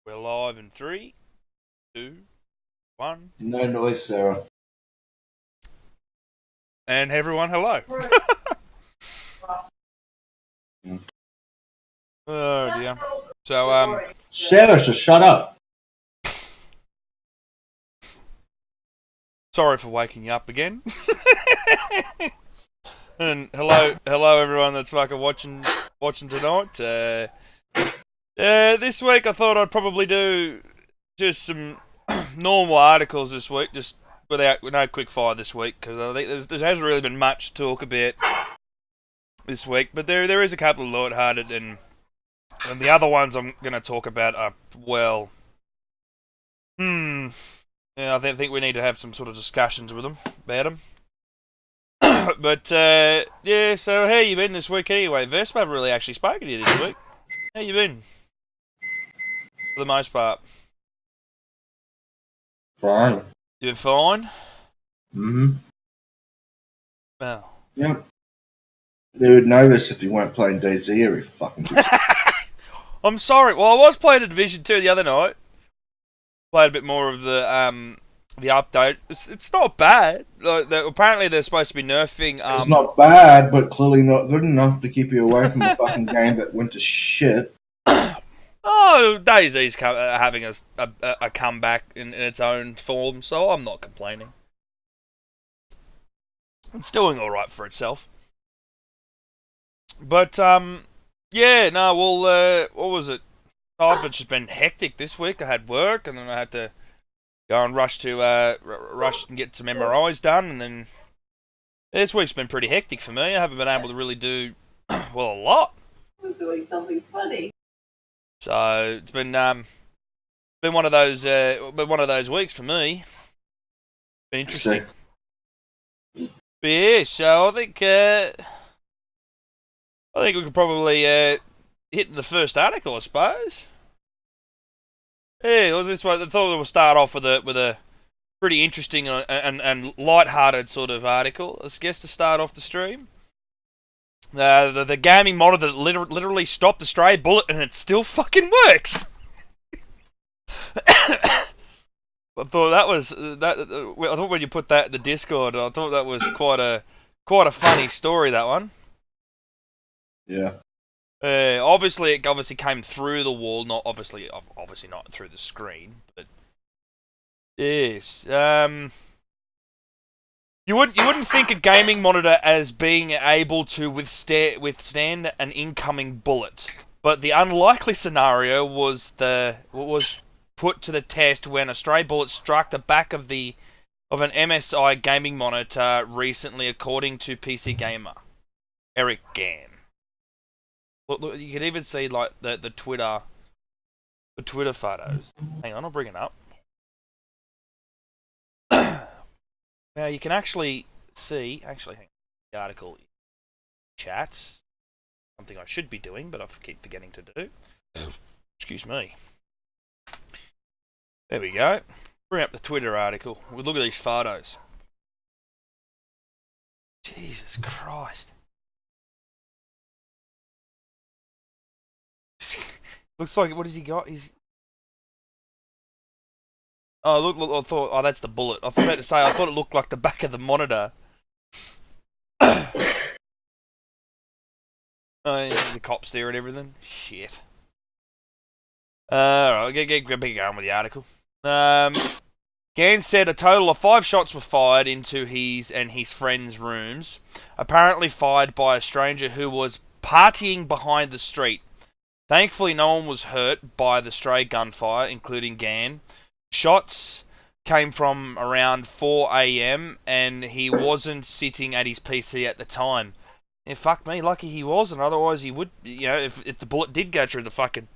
We're live in 3, 2, 1. No noise, Sarah. And everyone, hello. Oh dear. So, Sarah, just shut up. sorry for waking you up again. And hello everyone that's fucking watching tonight. This week I thought I'd probably do just some normal articles this week, just without no quick fire this week, because I think there hasn't really been much to talk about this week. But there is a couple of lighthearted, and the other ones I'm going to talk about are, well, yeah, I think we need to have some sort of discussions with them about them. But yeah, so how you been this week anyway? Vespa, I haven't really actually spoken to you this week. How you been? For the most part. Fine. You been fine? Mm-hmm. Well. Yep. They would know this if you weren't playing DayZ every fucking day. I'm sorry. Well, I was playing a Division 2 the other night. Played a bit more of the update. It's not bad. Like, apparently they're supposed to be nerfing. It's not bad, but clearly not good enough to keep you away from a fucking game that went to shit. Oh, DayZ's having a comeback in its own form, so I'm not complaining. It's doing all right for itself. But yeah, no. Well, what was it? Oh, I've just been hectic this week. I had work, and then I had to go and rush and get some MRIs done, and then this week's been pretty hectic for me. I haven't been able to really do well a lot. I'm doing something funny. So it's been one of those weeks for me. Been interesting. But yeah, so I think we could probably hit the first article, I suppose. Yeah, well, this way I thought we'll start off with a pretty interesting and light-hearted sort of article, I guess, to start off the stream. The gaming monitor that literally stopped a stray bullet and it still fucking works. I thought that was that. I thought when you put that in the Discord, I thought that was quite a funny story. That one. Yeah. Obviously, it came through the wall, not obviously not through the screen, but yes. You wouldn't think a gaming monitor as being able to withstand an incoming bullet, but the unlikely scenario was put to the test when a stray bullet struck the back of an MSI gaming monitor recently, according to PC Gamer Eric Gann. Look, you could even see like the Twitter photos. Hang on, I'll bring it up. Now you can actually see, hang on, the article chat, something I should be doing, but I keep forgetting to do. Excuse me. There we go. Bring up the Twitter article. We'll look at these photos. Jesus Christ. Looks like, what has he got? Oh, look, I thought, oh, that's the bullet. I thought it looked like the back of the monitor. Oh, yeah, the cops there and everything. Shit. Alright, get going with the article. Gann said a total of 5 shots were fired into his and his friend's rooms, apparently fired by a stranger who was partying behind the street. Thankfully, no one was hurt by the stray gunfire, including Gann. Shots came from around 4 a.m. and he wasn't sitting at his PC at the time. Yeah, fuck me, lucky he wasn't. Otherwise, he would, if the bullet did go through the fucking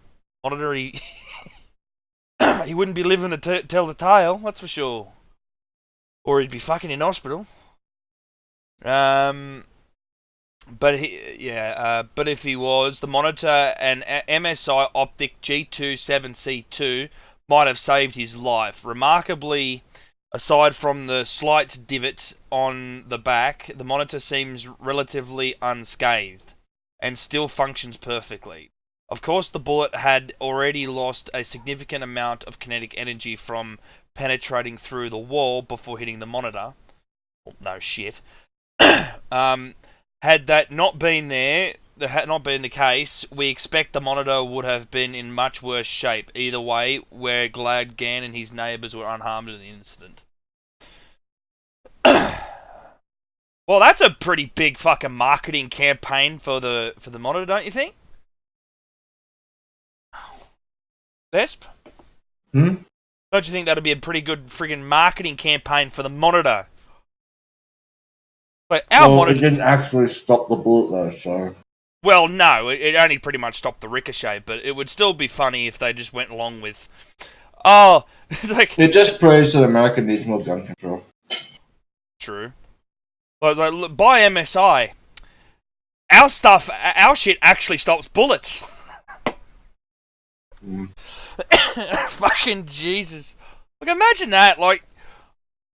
monitor, he wouldn't be living to tell the tale. That's for sure. Or he'd be fucking in hospital. But if he was, the monitor and MSI Optic G27C2 might have saved his life. Remarkably, aside from the slight divot on the back, the monitor seems relatively unscathed and still functions perfectly. Of course, the bullet had already lost a significant amount of kinetic energy from penetrating through the wall before hitting the monitor. Well, no shit. Had that not been there, that had not been the case, we expect the monitor would have been in much worse shape. Either way, we're glad Gann and his neighbours were unharmed in the incident. Well, that's a pretty big fucking marketing campaign for the monitor, don't you think? Vesp? Hmm? Don't you think that'd be a pretty good friggin' marketing campaign for the monitor? Like our monitor. It didn't actually stop the bullet though, so. Well, no, it only pretty much stopped the ricochet, but it would still be funny if they just went along with, oh, it's like It just proves that America needs more gun control. True. Like, look, by MSI, our shit actually stops bullets. Fucking Jesus. Like, imagine that. Like,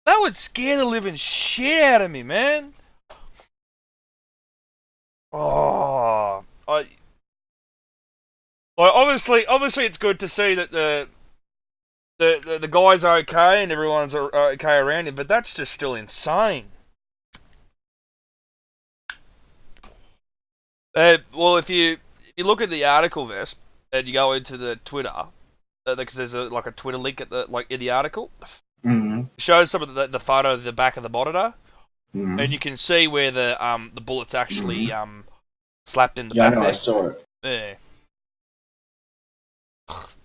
that would scare the living shit out of me, man. Oh, obviously, it's good to see that the guy's okay and everyone's okay around him, but that's just still insane. Well, if you look at the article, Vesp, and you go into the Twitter, because there's a Twitter link at in the article, it shows some of the photo of the back of the monitor, and you can see where the bullets actually slapped in the back. Yeah, there. I saw it. Yeah.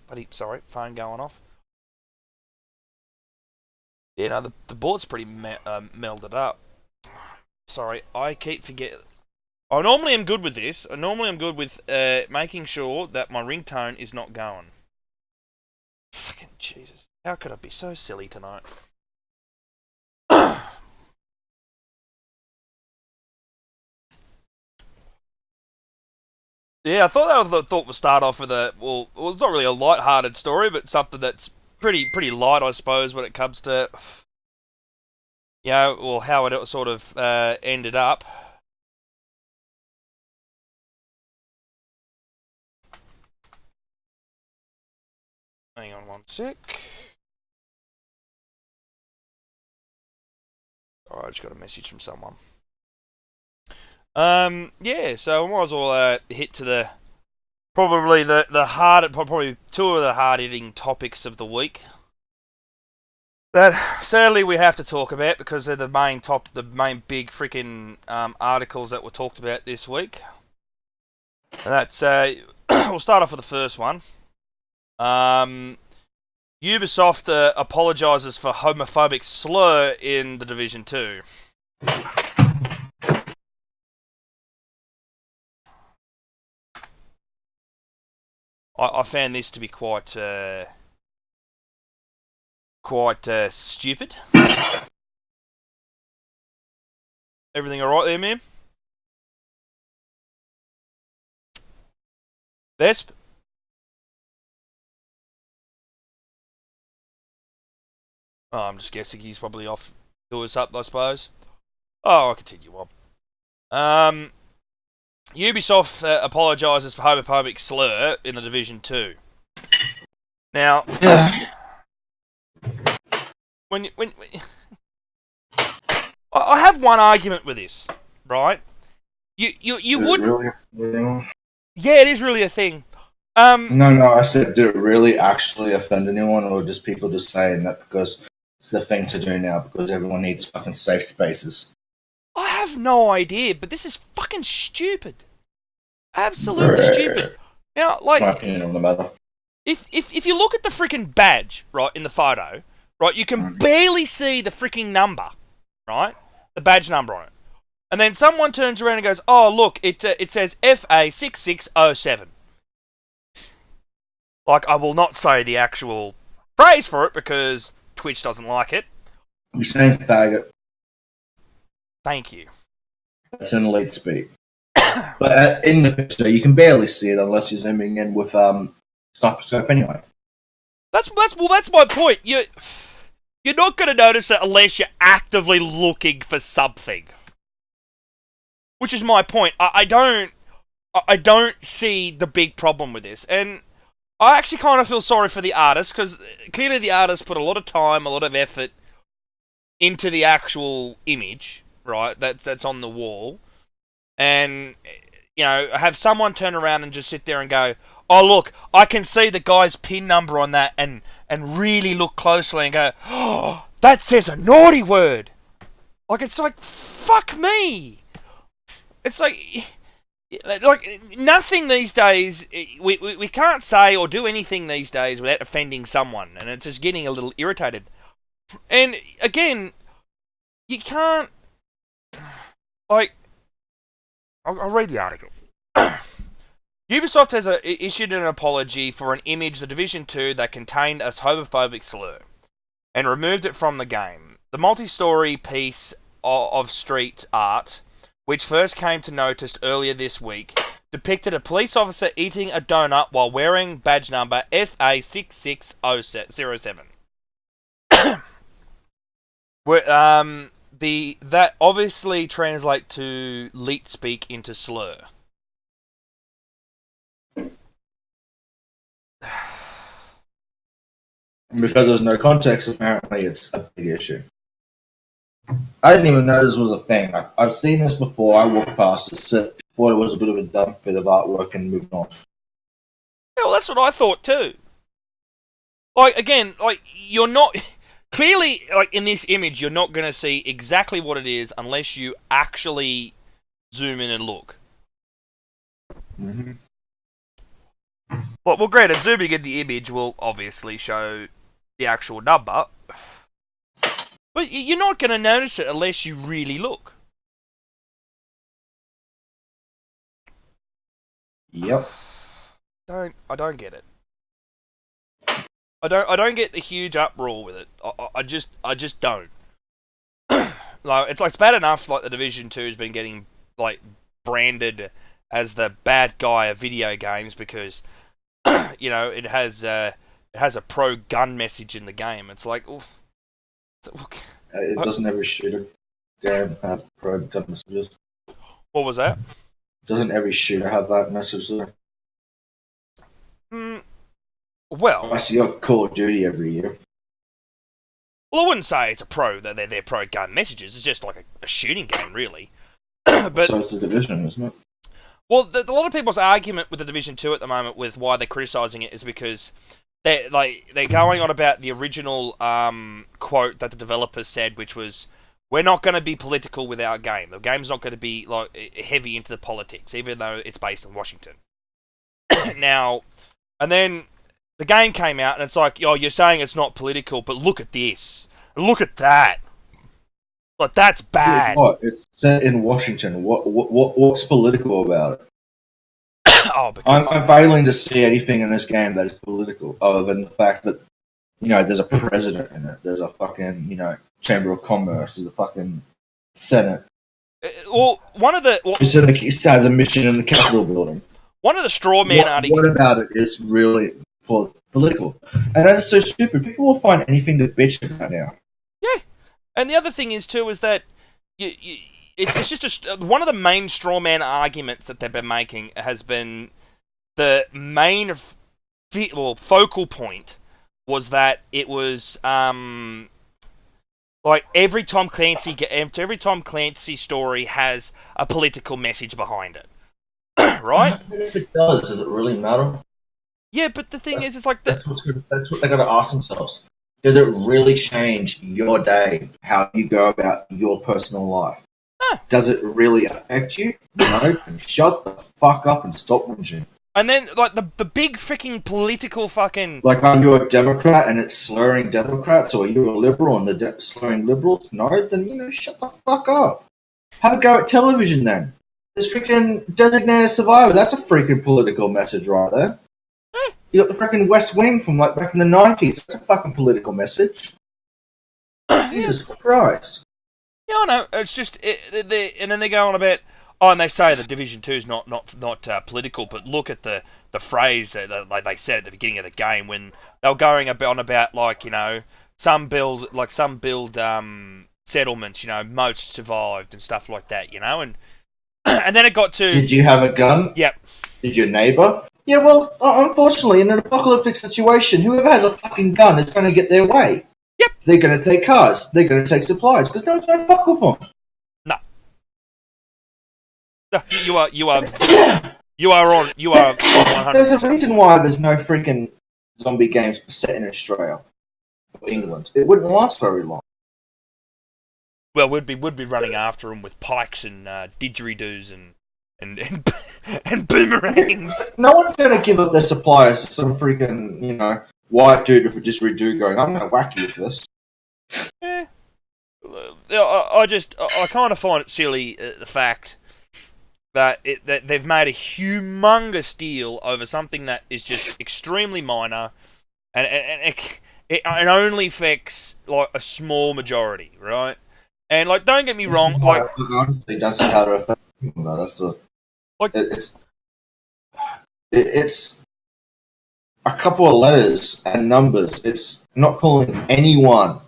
Buddy, sorry, phone going off. Yeah, no, the bullet's pretty melded up. Sorry, I keep forgetting. I normally am good with this. I normally am good with making sure that my ringtone is not going. Fucking Jesus. How could I be so silly tonight? Yeah, I thought would start off with well, it's not really a light-hearted story, but something that's pretty light, I suppose, when it comes to, how it sort of ended up. Hang on one sec. Alright, I just got a message from someone. Yeah, so I might as well hit to probably two of the hard-hitting topics of the week that sadly we have to talk about because they're the main big freaking articles that were talked about this week. And that's we'll start off with the first one. Ubisoft apologises for homophobic slur in The Division 2. I found this to be quite stupid. Everything alright there, ma'am? Vesp? Oh, I'm just guessing he's probably off doing something, I suppose. Oh, I'll continue on. Ubisoft apologises for homophobic slur in The Division 2. Now, when I have one argument with this, right? You would really a thing? Yeah, it is really a thing. No, I said, did it really actually offend anyone, or just people just saying that because it's the thing to do now because everyone needs fucking safe spaces? I have no idea, but this is fucking stupid. Absolutely stupid. Now, like, my opinion on the matter. If you look at the freaking badge, right, in the photo, right, you can barely see the freaking number, right? The badge number on it. And then someone turns around and goes, oh, look, it says FA6607. Like, I will not say the actual phrase for it because Twitch doesn't like it. You're saying faggot. Thank you. That's in lead speak. But in the picture, you can barely see it unless you're zooming in with sniper scope anyway. That's my point. You're not going to notice it unless you're actively looking for something. Which is my point. I don't I don't see the big problem with this, and I actually kind of feel sorry for the artist, because clearly the artist put a lot of time, a lot of effort into the actual image, right? That's on the wall, and have someone turn around and just sit there and go, "Oh look, I can see the guy's pin number on that," and really look closely and go, "Oh, that says a naughty word." Like, it's like, fuck me. It's like nothing these days. We can't say or do anything these days without offending someone, and it's just getting a little irritated. And again, you can't, like, I'll read the article. Ubisoft has issued an apology for an image, The Division 2, that contained a homophobic slur, and removed it from the game. The multi-story piece of street art, which first came to notice earlier this week, depicted a police officer eating a donut while wearing badge number FA6607. That obviously translate to leet speak into slur. Because there's no context, apparently it's a big issue. I didn't even know this was a thing. I've seen this before. I walked past it, thought it was a bit of a dumb bit of artwork, and moved on. Yeah, well, that's what I thought too. Like, again, like, you're not... Clearly, like, in this image, you're not going to see exactly what it is unless you actually zoom in and look. Mm-hmm. Well, granted, zooming in the image will obviously show the actual number. But you're not going to notice it unless you really look. Yep. I don't get it. I don't get the huge uproar with it. I just don't. Like, it's bad enough like the Division 2 has been getting like branded as the bad guy of video games because it has a pro gun message in the game. It's like, oof. It doesn't every shooter game have pro gun messages? What was that? Doesn't every shooter have that message there? Well, I see your Call of Duty every year. Well, I wouldn't say it's a pro that they're pro gun messages. It's just like a shooting game, really. But so it's a Division, isn't it? Well, a lot of people's argument with the Division 2 at the moment, with why they're criticising it, is because they're going on about the original quote that the developers said, which was, "We're not going to be political with our game. The game's not going to be like heavy into the politics, even though it's based in Washington." Now, and then the game came out, and it's like, "Oh, you're saying it's not political, but look at this, look at that. Like, that's bad." What? It's set in Washington. What's political about it? Oh, because I'm failing to see anything in this game that is political, other than the fact that there's a president in it. There's a fucking Chamber of Commerce. There's a fucking Senate. Well, It has a mission in the Capitol building. One of the straw man arguments. What about it is really political? And that is so stupid. People will find anything to bitch about now. Yeah, and the other thing is too is that it's just one of the main straw man arguments that they've been making has been the main focal point was that it was like every Tom Clancy story has a political message behind it. Right? If it does it really matter? Yeah, but the thing is, it's like that's what they got to ask themselves. Does it really change your day, how you go about your personal life? Does it really affect you? No. Shut the fuck up and stop whinging. And then, like, the big freaking political fucking... Like, are you a Democrat and it's slurring Democrats, or are you a liberal and the slurring liberals? No, then, shut the fuck up. Have a go at television, then. There's freaking Designated Survivor. That's a freaking political message right there. You got the freaking West Wing from, like, back in the 90s. That's a fucking political message. Jesus Christ. Yeah, I know. It's just... and then they go on about... Oh, and they say that Division 2 is not political, but look at the phrase that like they said at the beginning of the game when they were going on about, like, some build settlements, most survived and stuff like that, and And then it got to... Did you have a gun? Yep. Did your neighbour? Yeah, well, unfortunately, in an apocalyptic situation, whoever has a fucking gun is going to get their way. Yep. They're going to take cars. They're going to take supplies, because no one's going to fuck with them. No. You are on 100%. There's a reason why there's no freaking zombie games set in Australia or England. It wouldn't last very long. Well, we'd be running after them with pikes and didgeridoos and boomerangs. No one's going to give up their supplies to some freaking, white dude with a didgeridoo going, I'm going to whack you with this. Yeah. I kind of find it silly, the fact that they've made a humongous deal over something that is just extremely minor, and it only affects like a small majority, right? And like, don't get me wrong, like honestly, that's how to affect people. No, that's it's a couple of letters and numbers. It's not calling anyone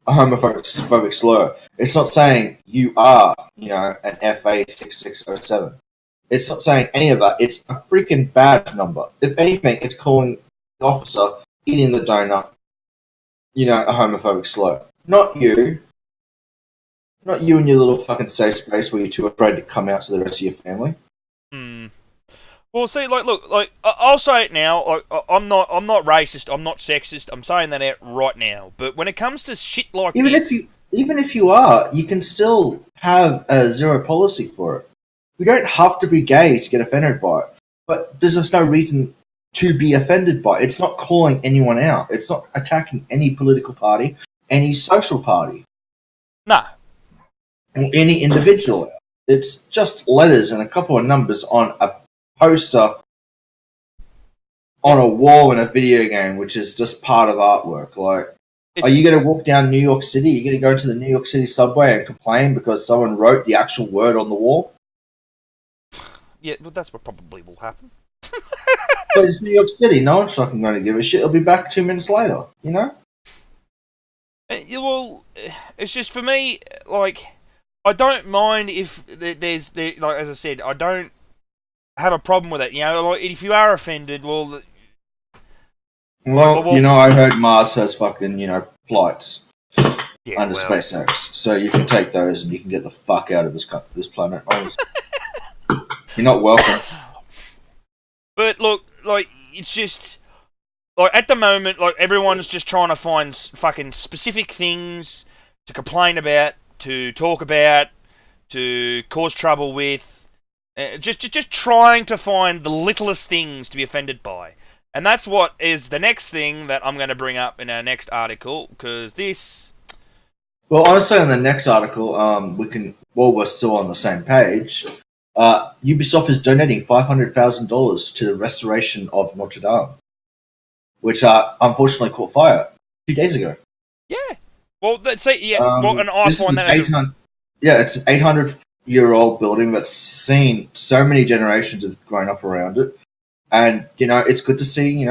a homophobic slur. It's not saying you are, an FA 6607. It's not saying any of that. It's a freaking badge number. If anything, it's calling the officer eating the donut, a homophobic slur. Not you. Not you and your little fucking safe space where you're too afraid to come out to the rest of your family. Well, see, look, I'll say it now. Like, I'm not racist. I'm not sexist. I'm saying that out right now. But when it comes to shit like this, even if you are, you can still have a zero policy for it. You don't have to be gay to get offended by it. But there's just no reason to be offended by it. It's not calling anyone out. It's not attacking any political party, any social party. Nah. Or any individual. It's just letters and a couple of numbers on a poster on a wall in a video game, which is just part of artwork. Like, are you going to walk down New York City? Are you going to go to the New York City subway and complain because someone wrote the actual word on the wall? Yeah, well, that's what probably will happen. But it's New York City. No one's fucking going to give a shit. It'll be back 2 minutes later, Well, it's just, for me, like, I don't mind if there's, like, as I said, I don't have a problem with it. Like, if you are offended, well... I heard Mars has fucking, flights under SpaceX. So you can take those and you can get the fuck out of this planet. You're not welcome. But look, like, it's just... Like, at the moment, like, everyone's just trying to find fucking specific things to complain about, to talk about, to cause trouble with. Just trying to find the littlest things to be offended by. And that's what is the next thing that I'm going to bring up in our next article, because this... Well, honestly, in the next article, we're still on the same page, Ubisoft is donating $500,000 to the restoration of Notre Dame, which unfortunately caught fire 2 days ago. Yeah. Well, and I find that it's an 800-year-old building that's seen so many generations have grown up around it. And, it's good to see,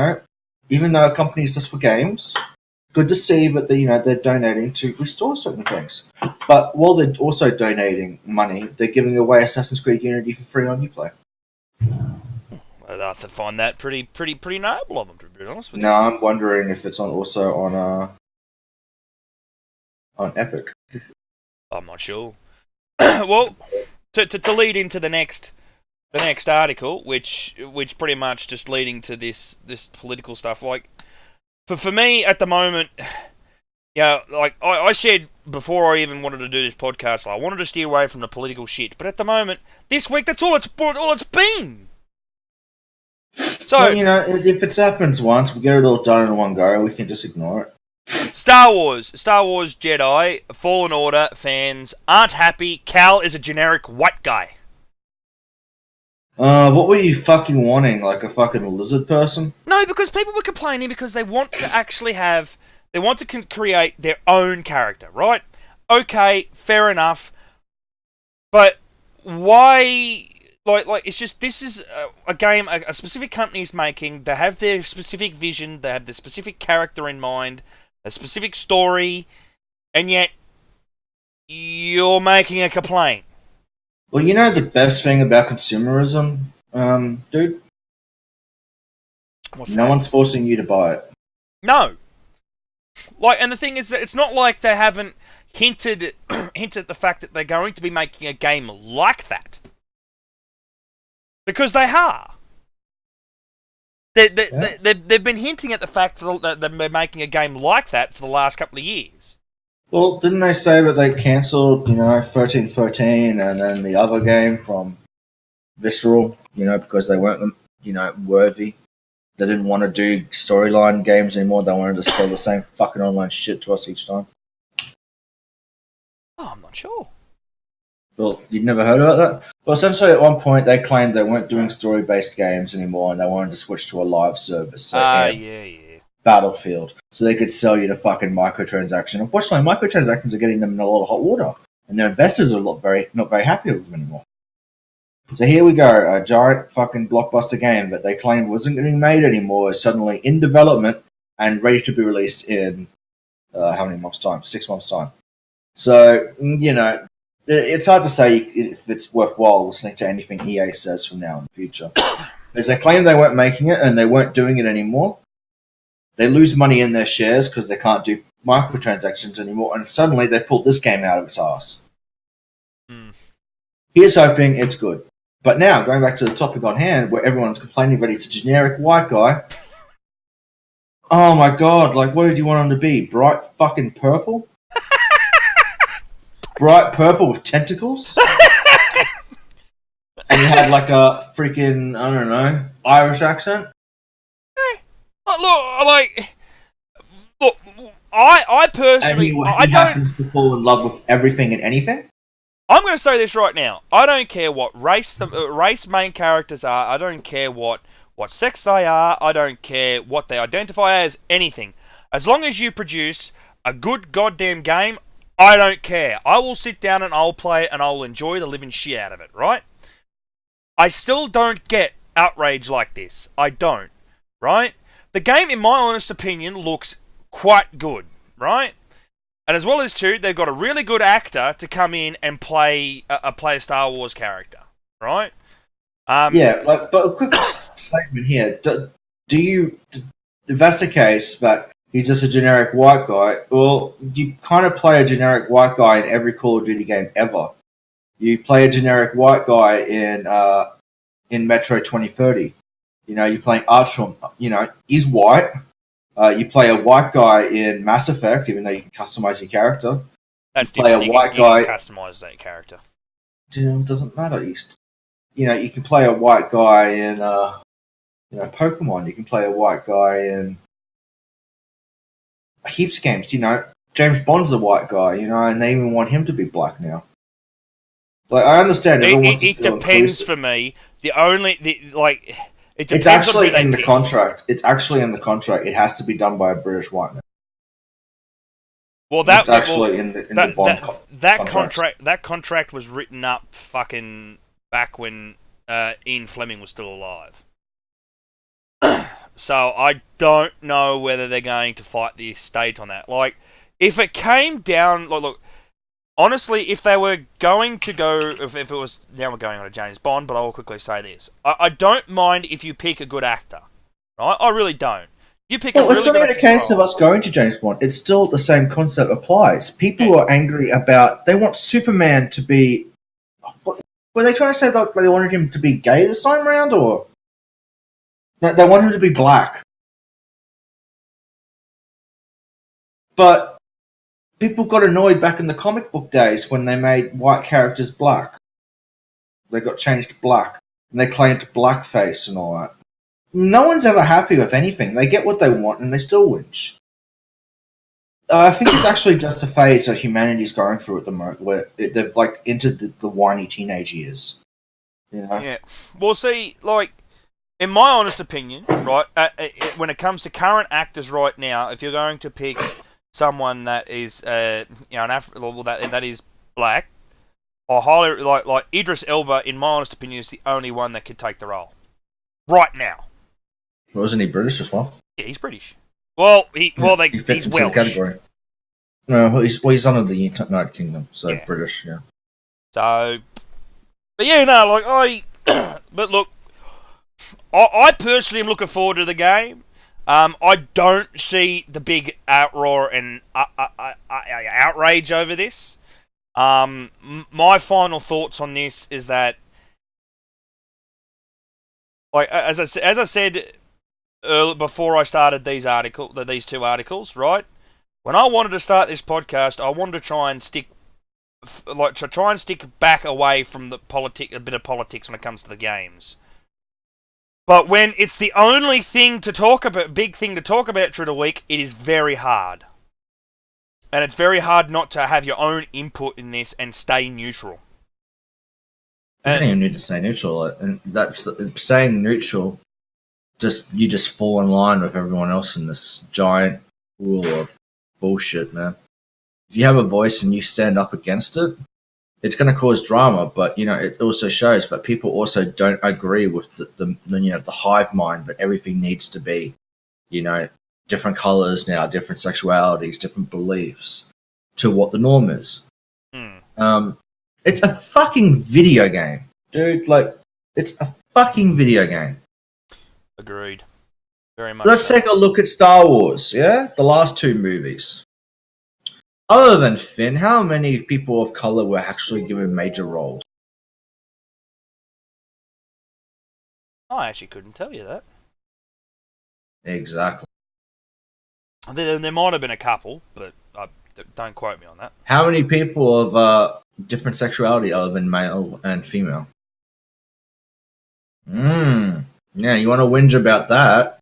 even though a company is just for games, good to see that they're donating to restore certain things. But while they're also donating money, they're giving away Assassin's Creed Unity for free on Uplay. I find that pretty noble of them, to be honest with you. No, I'm wondering if it's also on Epic. I'm not sure. Well, to lead into the next article, which pretty much just leading to this political stuff. Like, for me at the moment, like I said before I even wanted to do this podcast, I wanted to steer away from the political shit. But at the moment, this week, that's all it's been. So, if it happens once, we get it all done in one go. We can just ignore it. Star Wars Jedi Fallen Order fans aren't happy. Cal is a generic white guy. What were you fucking wanting? Like a fucking lizard person? No, because people were complaining because they want to actually create their own character, right? Okay, fair enough. But why... Like it's just, this is a game a specific company is making. They have their specific vision. They have their specific character in mind. A specific story. And yet, you're making a complaint. Well, you know the best thing about consumerism, dude? What's No that? one's forcing you to buy it. No. Like, and the thing is that it's not like they haven't hinted at the fact that they're going to be making a game like that. Because they are. They've been hinting at the fact that they're making a game like that for the last couple of years. Well, didn't they say that they cancelled, 1313 and then the other game from Visceral, because they weren't, worthy? They didn't want to do storyline games anymore. They wanted to sell the same fucking online shit to us each time. Oh, I'm not sure. Well, you'd never heard about that? Well, essentially, at one point, they claimed they weren't doing story-based games anymore, and they wanted to switch to a live service. So, Yeah. Battlefield, so they could sell you the fucking microtransaction. Unfortunately, microtransactions are getting them in a lot of hot water, and their investors are not very happy with them anymore. So here we go, a giant fucking blockbuster game that they claimed wasn't getting made anymore is suddenly in development and ready to be released in how many months' time? 6 months' time. So, it's hard to say if it's worthwhile listening to anything EA says from now in the future. As they claim they weren't making it and they weren't doing it anymore, they lose money in their shares because they can't do microtransactions anymore, and suddenly they pulled this game out of its ass. Here's hoping it's good. But now, going back to the topic on hand, where everyone's complaining that he's a generic white guy. Oh my god, what did you want him to be? Bright fucking purple? Bright purple with tentacles? And you had a freaking, I don't know, Irish accent? Look, I personally, and he happens to fall in love with everything and anything? I'm going to say this right now. I don't care what race the race main characters are. I don't care what sex they are. I don't care what they identify as. Anything. As long as you produce a good goddamn game, I don't care. I will sit down and I'll play it and I'll enjoy the living shit out of it, right? I still don't get outrage like this. I don't, right? The game, in my honest opinion, looks quite good, right? And as well as too, they've got a really good actor to come in and play a Star Wars character, right? But a quick statement here. If that's the case, that he's just a generic white guy, well, you kind of play a generic white guy in every Call of Duty game ever. You play a generic white guy in Metro 2030. You're playing Artyom. He's white. You play a white guy in Mass Effect, even though you can customize your character. That's you play different. A white guy. You can customize that character. It doesn't matter. You can play a white guy in Pokemon. You can play a white guy in heaps of games. James Bond's a white guy. And they even want him to be black now. I understand. It depends for me. It's actually in the contract. It's actually in the contract. It has to be done by a British white man. Well, that's actually in the Bond contract. That contract was written up fucking back when Ian Fleming was still alive. So I don't know whether they're going to fight the estate on that. If it came down, look. Honestly, if they were going to go, if it was, now we're going on to James Bond, but I will quickly say this. I don't mind if you pick a good actor. Right? I really don't. You pick a really it's not even a case of us going to James Bond. It's still the same concept applies. People are angry about, they want Superman to be, were they trying to say that they wanted him to be gay this time around, or? No, they want him to be black. But people got annoyed back in the comic book days when they made white characters black. They got changed to black. And they claimed blackface and all that. No one's ever happy with anything. They get what they want and they still whinge. I think it's actually just a phase that humanity's going through at the moment where they've entered the whiny teenage years. Yeah. Well, see, in my honest opinion, right, when it comes to current actors right now, if you're going to pick someone that is, that is black, or highly like Idris Elba, in my honest opinion, is the only one that could take the role right now. Wasn't he British as well? Yeah, he's British. Well, he fits he's into Welsh. the category. No, he's under the United Kingdom, so yeah. British, yeah. So, But yeah, no, like but look, I personally am looking forward to the game. I don't see the big outroar and outrage over this. My final thoughts on this is that, like as I said earlier, before I started these two articles, right? When I wanted to start this podcast, I wanted to try and stick back away from a bit of politics when it comes to the games. But when it's the only thing to talk about, big thing to talk about through the week, it is very hard. And it's very hard not to have your own input in this and stay neutral. You don't even need to stay neutral, and that's staying neutral. You just fall in line with everyone else in this giant pool of bullshit, man. If you have a voice and you stand up against it, it's going to cause drama. But it also shows that people also don't agree with the hive mind that everything needs to be, different colors now, different sexualities, different beliefs to what the norm is. It's a fucking video game, dude. Like, it's a fucking video game. Agreed. Very much. Let's take a look at Star Wars, yeah? The last two movies. Other than Finn, how many people of color were actually given major roles? I actually couldn't tell you that. Exactly. There might have been a couple, but don't quote me on that. How many people of different sexuality other than male and female? Yeah, you want to whinge about that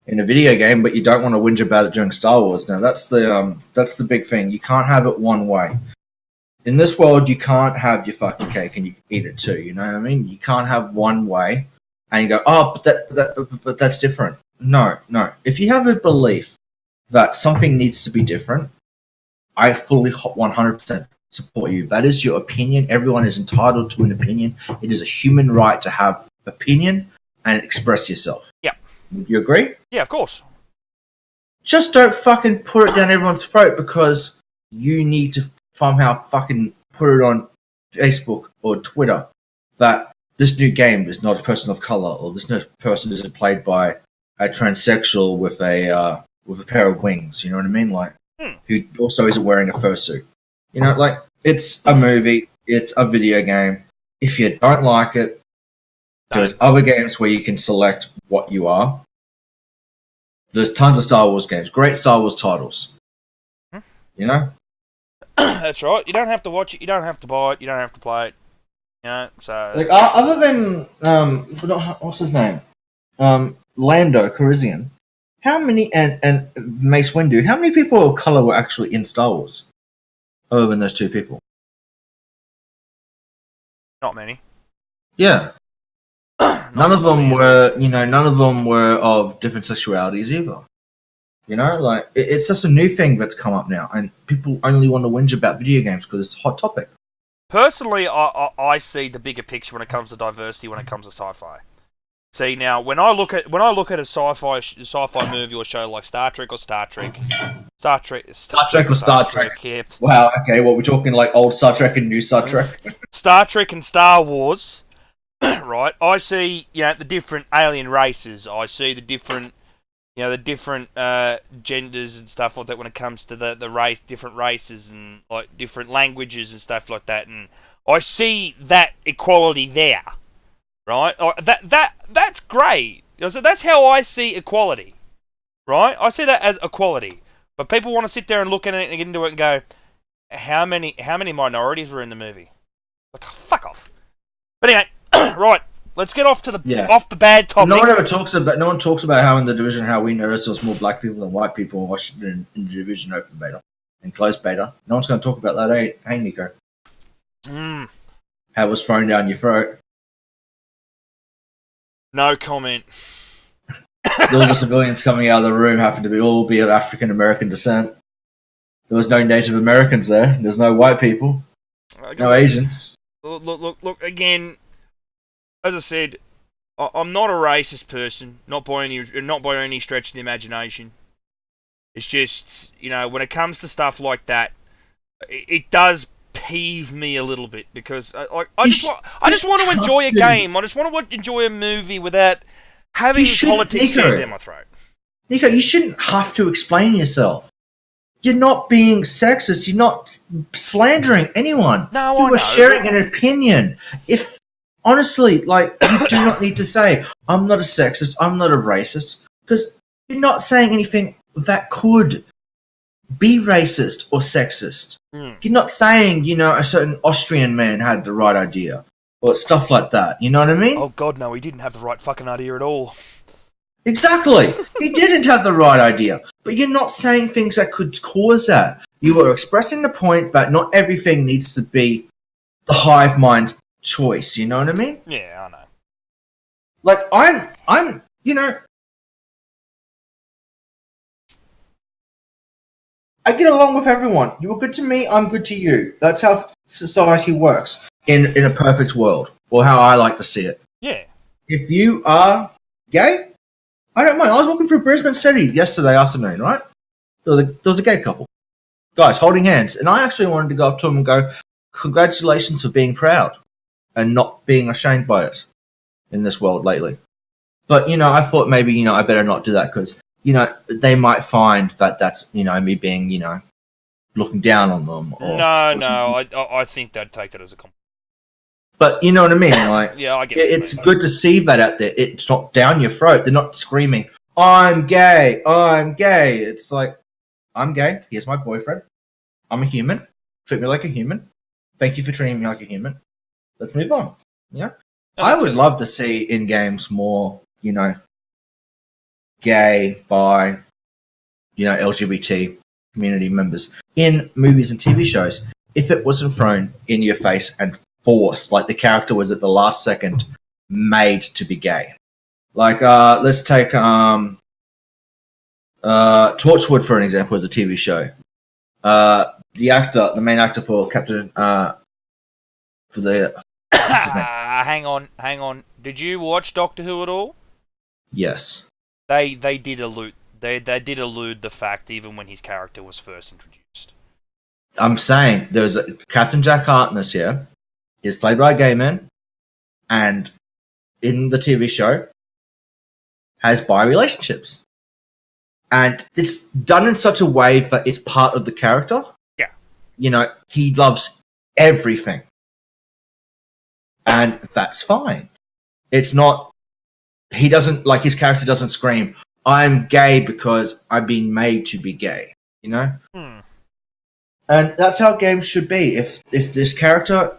in a video game, but you don't want to whinge about it during Star Wars. Now, that's the big thing. You can't have it one way. In this world, you can't have your fucking cake and you eat it too. You know what I mean? You can't have one way and you go, oh, but that's different. No. If you have a belief that something needs to be different, I fully 100% support you. That is your opinion. Everyone is entitled to an opinion. It is a human right to have opinion and express yourself. Yeah. Would you agree? Yeah, of course. Just don't fucking put it down everyone's throat because you need to somehow fucking put it on Facebook or Twitter that this new game is not a person of color or this new person isn't played by a transsexual with a pair of wings. You know what I mean? Like, who also isn't wearing a fursuit. Like, it's a movie, it's a video game. If you don't like it, there's other games where you can select what you are. There's tons of Star Wars games, great Star Wars titles. That's right. You don't have to watch it, you don't have to buy it, you don't have to play it. So like other than what's his name? Lando Calrissian. How many and Mace Windu? How many people of color were actually in Star Wars, other than those two people? Not many. Yeah, none of them were. None of them were of different sexualities either. Like it's just a new thing that's come up now, and people only want to whinge about video games because it's a hot topic. Personally, I see the bigger picture when it comes to diversity, when it comes to sci-fi. See, now when I look at a sci-fi movie or show like Star Trek, yeah. Wow. Okay. Well, we're talking like old Star Trek and new Star Trek. Star Trek and Star Wars, right? I see the different alien races. I see the different genders and stuff like that when it comes to the race, different races and like different languages and stuff like that. And I see that equality there. Right, that's great. So that's how I see equality, right? I see that as equality. But people want to sit there and look at it and get into it and go, how many minorities were in the movie? Like, fuck off. But anyway, right, let's get off to off the bad topic. No one talks about how in the division how we noticed there was more black people than white people in Washington in the division open beta and closed beta. No one's going to talk about that, hey Nico? How it was thrown down your throat. No comment. All the civilians coming out of the room happened to all be of African American descent. There was no Native Americans there. There's no white people. No Asians. Look. Again, as I said, I'm not a racist person. Not by any stretch of the imagination. It's just when it comes to stuff like that, it does heave me a little bit because I You just want to enjoy a game. I just want to enjoy a movie without having politics jammed down my throat. Nico, you shouldn't have to explain yourself. You're not being sexist. You're not slandering anyone. No, you I know. are sharing an opinion. If honestly, like, you do not need to say, "I'm not a sexist. I'm not a racist," because you're not saying anything that could be racist or sexist. You're not saying, a certain Austrian man had the right idea or stuff like that. You know what I mean? Oh God, no, he didn't have the right fucking idea at all. Exactly. He didn't have the right idea. But you're not saying things that could cause that. You are expressing the point that not everything needs to be the hive mind's choice. You know what I mean? Yeah, I know. Like, I'm, I get along with everyone. You are good to me, I'm good to you. That's how society works in a perfect world, or how I like to see it. Yeah. If you are gay, I don't mind. I was walking through Brisbane City yesterday afternoon, right? There was a gay couple. Guys holding hands. And I actually wanted to go up to them and go, congratulations for being proud and not being ashamed by it in this world lately. But, I thought maybe, I better not do that because, they might find that that's, me being, looking down on them. No, I think they'd take that as a compliment. But you know what I mean? Like, yeah, I get it. It's good to see that out there. It's not down your throat. They're not screaming, I'm gay, I'm gay. It's like, I'm gay. Here's my boyfriend. I'm a human. Treat me like a human. Thank you for treating me like a human. Let's move on. Yeah. I would love to see in games more, gay, bi, LGBT community members in movies and TV shows. If it wasn't thrown in your face and forced, like the character was at the last second made to be gay. Like, let's take Torchwood for an example as a TV show. The main actor for Captain, for the... what's his name? Hang on. Did you watch Doctor Who at all? Yes. They did allude. They did allude the fact even when his character was first introduced. I'm saying there's a Captain Jack Harkness here. Is played by a gay man, and in the TV show has bi relationships, and it's done in such a way that it's part of the character. Yeah, he loves everything, and that's fine. It's not. He doesn't like his character doesn't scream, "I'm gay because I've been made to be gay." And that's how games should be. If this character.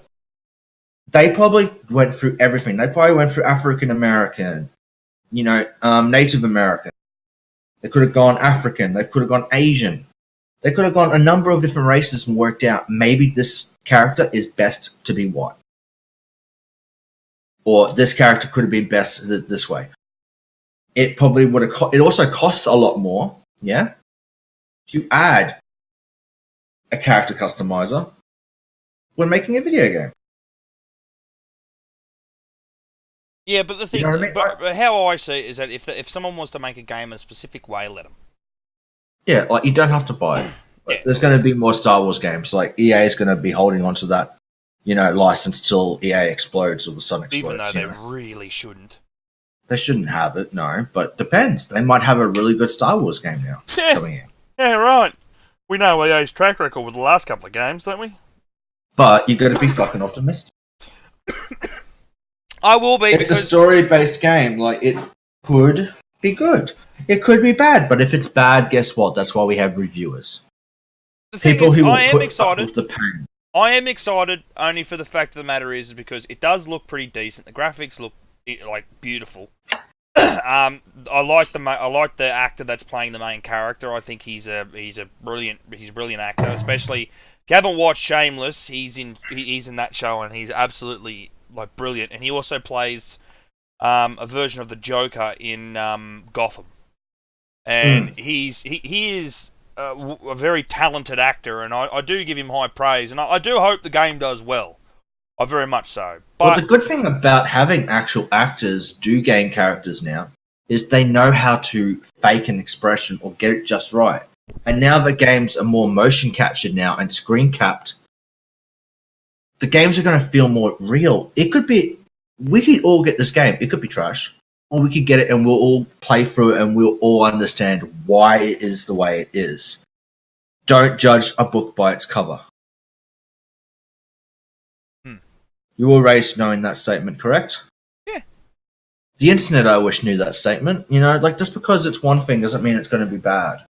They probably went through everything. They probably went through African American, Native American. They could have gone African. They could have gone Asian. They could have gone a number of different races and worked out maybe this character is best to be white. Or this character could have been best this way. It probably would have... It also costs a lot more, yeah? To add a character customizer when making a video game. Yeah, but the thing, but how I see it is that if someone wants to make a game a specific way, let them. Yeah, like you don't have to buy it. Like, there's going to be more Star Wars games. Like EA is going to be holding on to that, license till EA explodes or the sun explodes. Even though they really shouldn't. They shouldn't have it, no. But depends. They might have a really good Star Wars game now coming in. Yeah, right. We know EA's track record with the last couple of games, don't we? But you got to be fucking optimistic. I will be. It's a story-based game. Like, it could be good. It could be bad. But if it's bad, guess what? That's why we have reviewers. People who will put up with the pain. I am excited only for the fact of the matter is because it does look pretty decent. The graphics look like beautiful. I like the actor that's playing the main character. I think he's a brilliant actor. Especially if you haven't watched Shameless, he's in that show and he's absolutely like brilliant. And he also plays a version of the Joker in Gotham, and he is a very talented actor, and I do give him high praise, and I do hope the game does well. I very much so. But the good thing about having actual actors do game characters now is they know how to fake an expression or get it just right. And now the games are more motion captured now and screen capped, the games are going to feel more real. It could be, we could all get this game. It could be trash. Or we could get it and we'll all play through it and we'll all understand why it is the way it is. Don't judge a book by its cover. You were raised knowing that statement, correct? Yeah. The internet, I wish, knew that statement. You know, like, just because it's one thing doesn't mean it's going to be bad.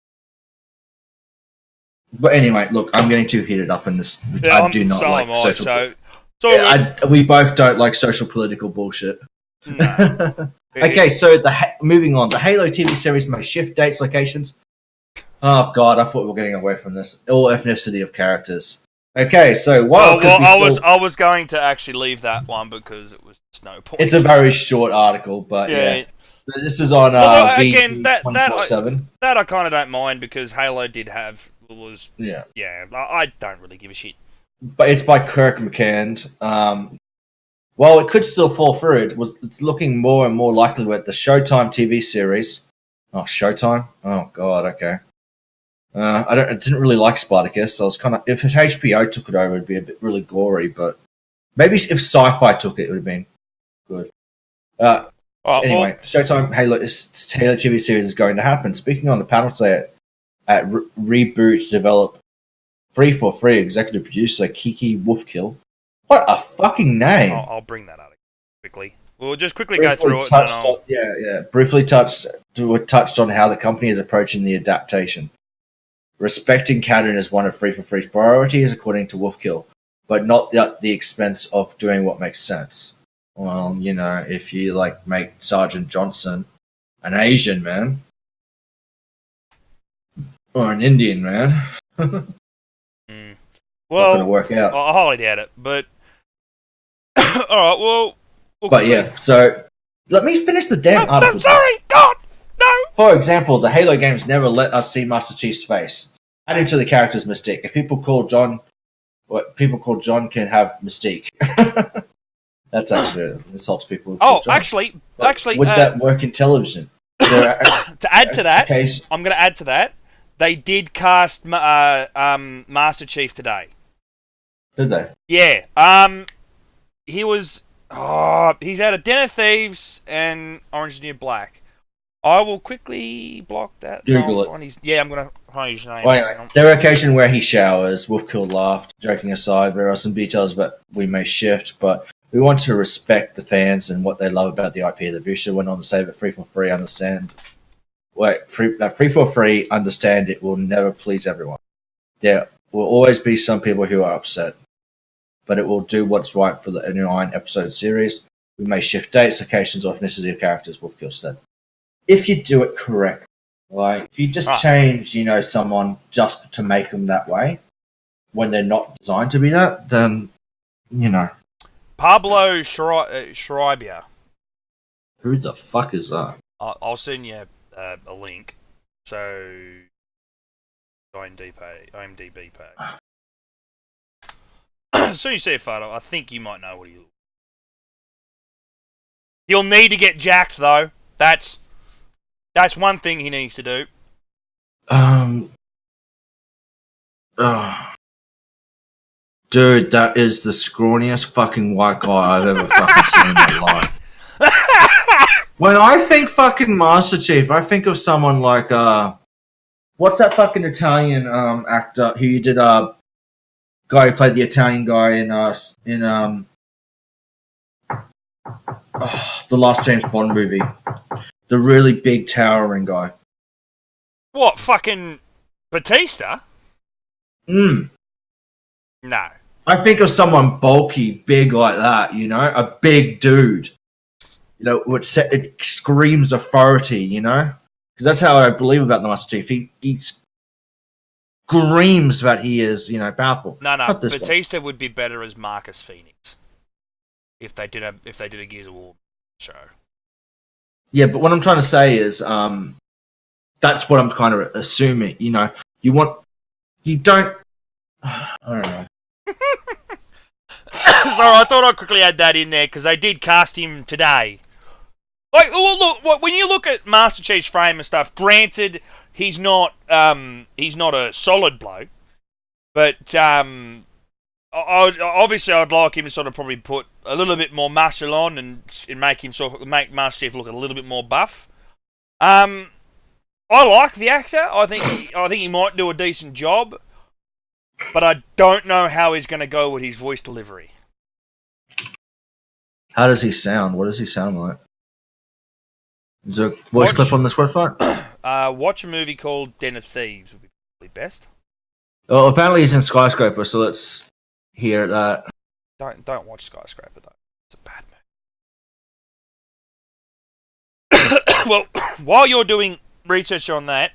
But anyway, look, I'm getting too heated up in this. Yeah, I do not like social... we both don't like social political bullshit. No. Okay, so moving on. The Halo TV series may shift dates, locations. Oh, God, I thought we were getting away from this. All ethnicity of characters. Okay, so I was going to actually leave that one because it was just no point. It's a very short article, but yeah. This is on again, that I kind of don't mind because Halo I don't really give a shit. But it's by Kirk McCand. While it could still fall through, it's looking more and more likely with the Showtime TV series. Oh, Showtime? Oh, God, okay. I didn't really like Spartacus. I was kind of, if HBO took it over, it'd be a bit really gory. But maybe if Sci-Fi took it, it would have been good. Anyway, Showtime Halo TV series is going to happen. Speaking on the panel today at Reboot, develop 343 executive producer Kiki Wolfkill. What a fucking name! I'll bring that up quickly. We'll just quickly go through it. Briefly touched on how the company is approaching the adaptation. Respecting canon is one of 343's priorities, according to Wolfkill, but not at the expense of doing what makes sense. Well, you know, if you make Sergeant Johnson an Asian man or an Indian man, well, not going to work out. I highly doubt it, but all right. Well, but yeah. So let me finish the damn article. I'm sorry, God, no. For example, the Halo games never let us see Master Chief's face, adding to the character's mystique. If people call John can have mystique. That's actually insults people. Actually, would that work in television? To add to that, I'm going to add to that. They did cast Master Chief today. Did they? Yeah. He was. He's out of Den of Thieves and Orange is the New Black. I will quickly block that. Google it. I'm going to find his name. Well, anyway, there are occasions where he showers. Wolfkill laughed. Joking aside, there are some details that we may shift, but we want to respect the fans and what they love about the IP of the future. Went on to say that 343 understand. 343 understand it will never please everyone. There will always be some people who are upset, but it will do what's right for the 9-episode series. We may shift dates, locations, or ethnicity of characters, Wolfkill said. If you do it correctly, if you just change, someone just to make them that way, when they're not designed to be that, then, Pablo Schreiber. Who the fuck is that? I'll send you a link. So, IMDb page. As soon as you see a photo, I think you might know what he looks like. He'll need to get jacked, though. That's one thing he needs to do. Dude, that is the scrawniest fucking white guy I've ever fucking seen in my life. When I think fucking Master Chief, I think of someone like, what's that fucking Italian actor who did guy who played the Italian guy in the last James Bond movie. The really big towering guy. What, fucking Batista? No. I think of someone bulky, big like that, a big dude. It screams authority, Because that's how I believe about the Master Chief. He screams that he is, powerful. No, Batista would be better as Marcus Phoenix if they did a Gears of War show. Yeah, but what I'm trying to say is, that's what I'm kind of assuming. You don't. I don't know. Sorry, I thought I'd quickly add that in there because they did cast him today. Look, when you look at Master Chief's frame and stuff, granted, he's not a solid bloke, but I obviously I'd like him to sort of probably put a little bit more muscle on and make him make Master Chief look a little bit more buff. I like the actor. I think he might do a decent job, but I don't know how he's going to go with his voice delivery. How does he sound? What does he sound like? Is there a voice clip on this website? Watch a movie called Den of Thieves would be probably best. Well, apparently he's in Skyscraper, so let's hear that. Don't watch Skyscraper though. It's a bad movie. Well, while you're doing research on that,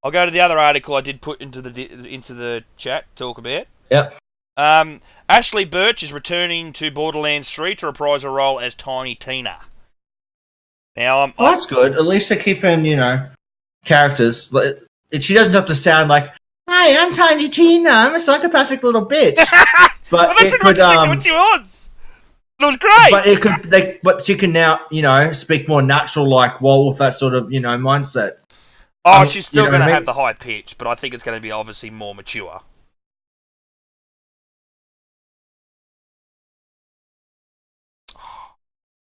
I'll go to the other article I did put into the chat to talk about. Yep. Ashley Burch is returning to Borderlands 3 to reprise her role as Tiny Tina. Now, that's good. At least they're keeping, characters. She doesn't have to sound like, "Hi, I'm Tiny Tina. I'm a psychopathic little bitch." But well, that's what she was. It was great. But but she can now, speak more natural, like with that sort of, mindset. Oh, she's still going to have the high pitch, but I think it's going to be obviously more mature.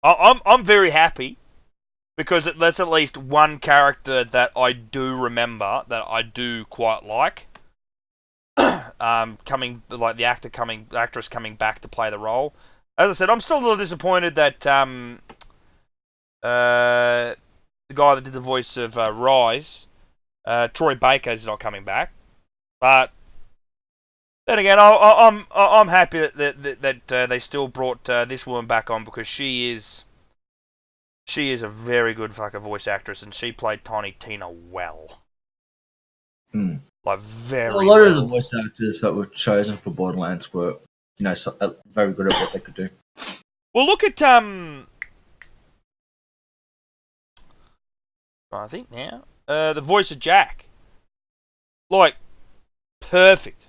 I'm very happy because that's at least one character that I do remember that I do quite like. The actress coming back to play the role. As I said, I'm still a little disappointed that the guy that did the voice of Rise, Troy Baker, is not coming back. But then again, I'm happy that they still brought this woman back on because she is a very good fucking voice actress and she played Tiny Tina well. Like very well. A lot of the voice actors that were chosen for Borderlands were, very good at what they could do. Well, look at I think now the voice of Jack, like perfect.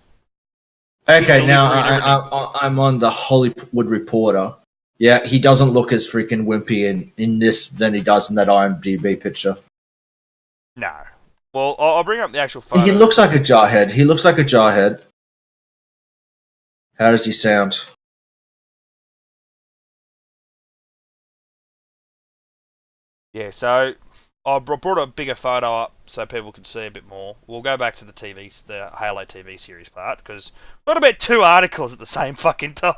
Okay, now I'm on the Hollywood Reporter. Yeah, he doesn't look as freaking wimpy in this than he does in that IMDb picture. No. Well, I'll bring up the actual photo. He looks like a jarhead. How does he sound? Yeah, so I brought a bigger photo up so people could see a bit more. We'll go back to the Halo TV series part, because we've got about 2 articles at the same fucking time.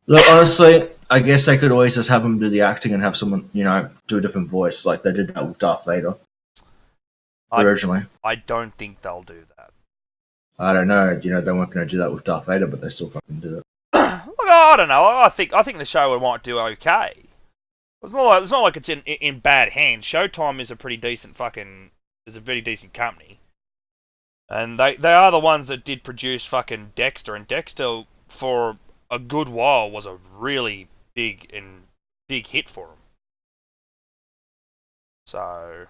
Look, honestly, I guess they could always just have him do the acting and have someone, do a different voice, like they did that with Darth Vader originally. I don't think they'll do that. I don't know. They weren't going to do that with Darth Vader, but they still fucking did it. Look, I don't know. I think the show might do okay. It's not like it's in bad hands. Showtime is a pretty decent is a very decent company, and they are the ones that did produce fucking Dexter, and Dexter for a good while was a really big hit for them. So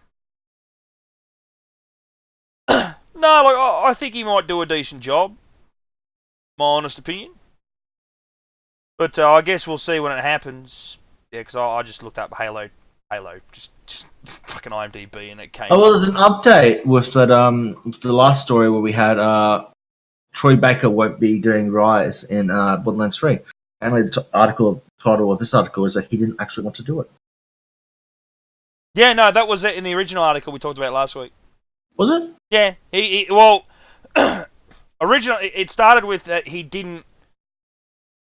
no, like I think he might do a decent job. My honest opinion, but I guess we'll see when it happens. Yeah, because I just looked up Halo, just fucking IMDb, and it came. Oh well, there's an update with that. With the last story where we had Troy Baker won't be doing Rise in Borderlands 3. And the title of this article is that he didn't actually want to do it. Yeah, no, that was it in the original article we talked about last week. Was it? Yeah, originally it started with that he didn't.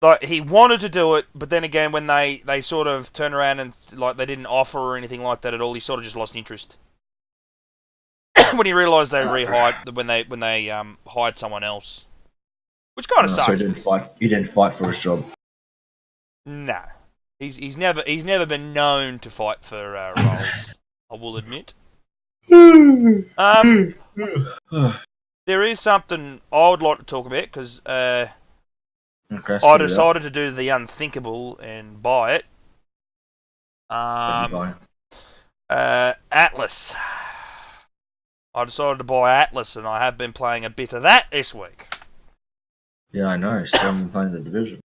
Like, he wanted to do it, but then again, when they sort of turned around and they didn't offer or anything like that at all, he sort of just lost interest. When he realised they rehired when they hired someone else, which kind of sucks. So he didn't fight for his job. No, he's never been known to fight for roles. I will admit. There is something I would like to talk about because. Okay, I decided to do the unthinkable and buy it. Atlas. I decided to buy Atlas, and I have been playing a bit of that this week. Yeah, I know. Still haven't playing the Division.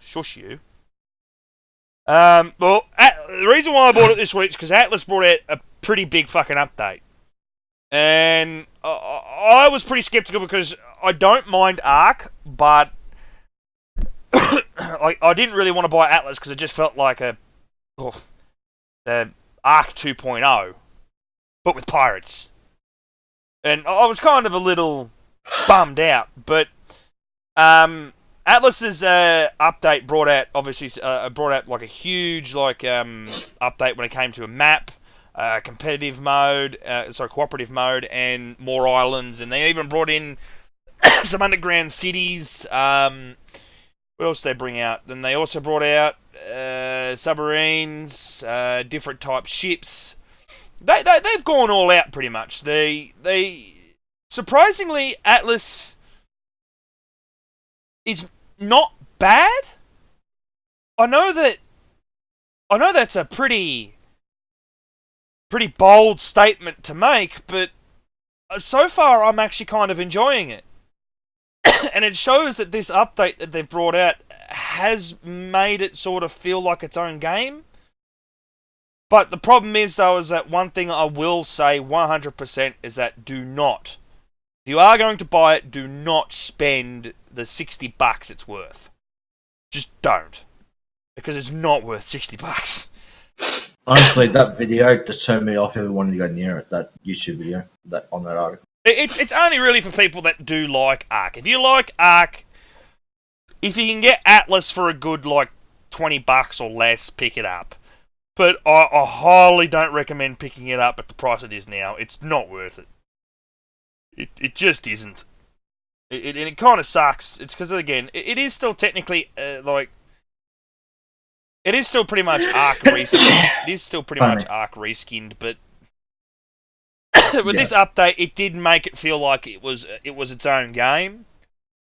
Shush you. The reason why I bought it this week is because Atlas brought out a pretty big fucking update. And I was pretty skeptical because I don't mind Ark, but I didn't really want to buy Atlas because it just felt like the Arc 2.0, but with pirates. And I was kind of a little bummed out, but Atlas's update brought out like a huge update when it came to a map, competitive mode, cooperative mode, and more islands, and they even brought in some underground cities. What else did they bring out? Then they also brought out submarines, different type ships. They've gone all out pretty much. They surprisingly, Atlas is not bad. I know that's a pretty bold statement to make, but so far I'm actually kind of enjoying it. And it shows that this update that they've brought out has made it sort of feel like its own game. But the problem is, though, is that one thing I will say 100% is that if you are going to buy it, do not spend the $60 it's worth. Just don't. Because it's not worth $60. Honestly, that video just turned me off ever wanting to go near it, that YouTube video, on that article. It's only really for people that do like Ark. If you like Ark, if you can get Atlas for a good $20 or less, pick it up. But I highly don't recommend picking it up at the price it is now. It's not worth it. It just isn't. It kind of sucks. It's because, again, it is still technically it is still pretty much Ark reskinned. But with this update, it did make it feel like it was its own game.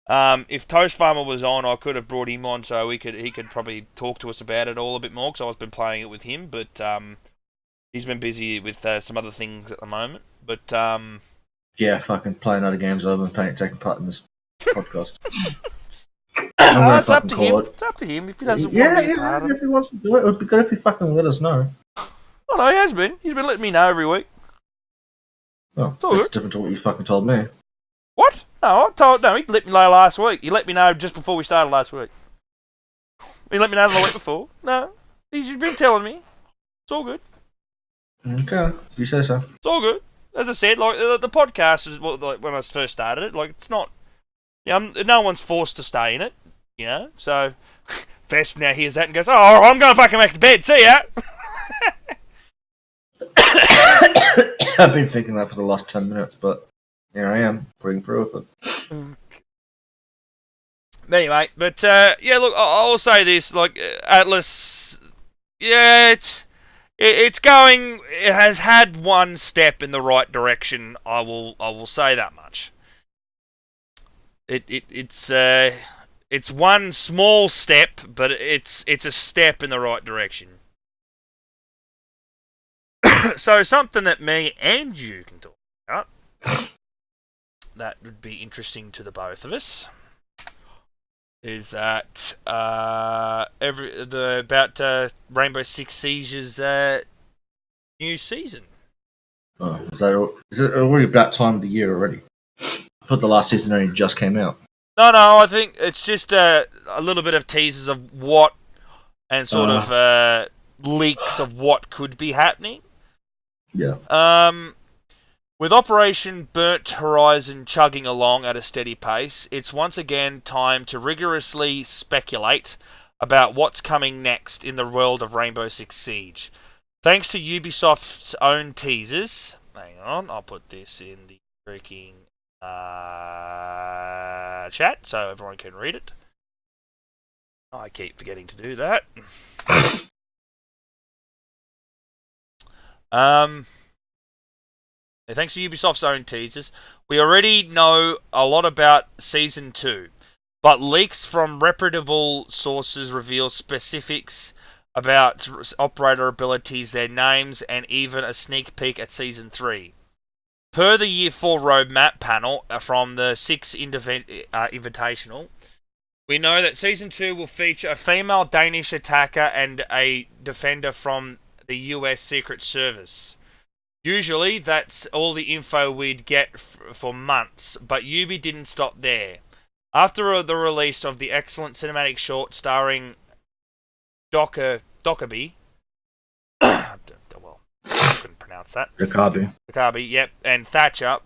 If Toast Farmer was on, I could have brought him on so he could probably talk to us about it all a bit more, because I've been playing it with him, but he's been busy with some other things at the moment. But yeah, fucking playing other games other than taking part in this podcast. It's up to him. It's up to him if he doesn't want to be part of it. If he wants to do it, it would be good if he fucking let us know. Oh no, he has been. He's been letting me know every week. Oh, that's different to what you fucking told me. What? No, he let me know last week. He let me know just before we started last week. He let me know the week before. No, he's been telling me. It's all good. Okay, if you say so. It's all good. As I said, the podcast is when I first started it. It's not. No one's forced to stay in it. So Vesp now hears that and goes, "Oh, I'm going to fucking back to bed. See ya." I've been thinking that for the last 10 minutes, but here I am, putting through with it. Anyway, but look, I'll say this: Atlas, it's going. It has had one step in the right direction. I will say that much. It's one small step, but it's a step in the right direction. So something that me and you can talk about that would be interesting to the both of us is that Rainbow Six Siege's new season. Oh, is it already about time of the year already? I thought the last season only just came out. No, I think it's just a little bit of teasers of what and sort of leaks of what could be happening. Yeah. With Operation Burnt Horizon chugging along at a steady pace, it's once again time to rigorously speculate about what's coming next in the world of Rainbow Six Siege. Thanks to Ubisoft's own teasers. Hang on, I'll put this in the freaking chat so everyone can read it. I keep forgetting to do that. Thanks to Ubisoft's own teasers, we already know a lot about Season 2, but leaks from reputable sources reveal specifics about operator abilities, their names, and even a sneak peek at Season 3. Per the Year 4 roadmap panel from the 6 Invitational, we know that Season 2 will feature a female Danish attacker and a defender from the US Secret Service. Usually, that's all the info we'd get for months, but Ubi didn't stop there. After the release of the excellent cinematic short starring Dockerby, well, I couldn't pronounce that. Dockerby, yep, and Thatcher,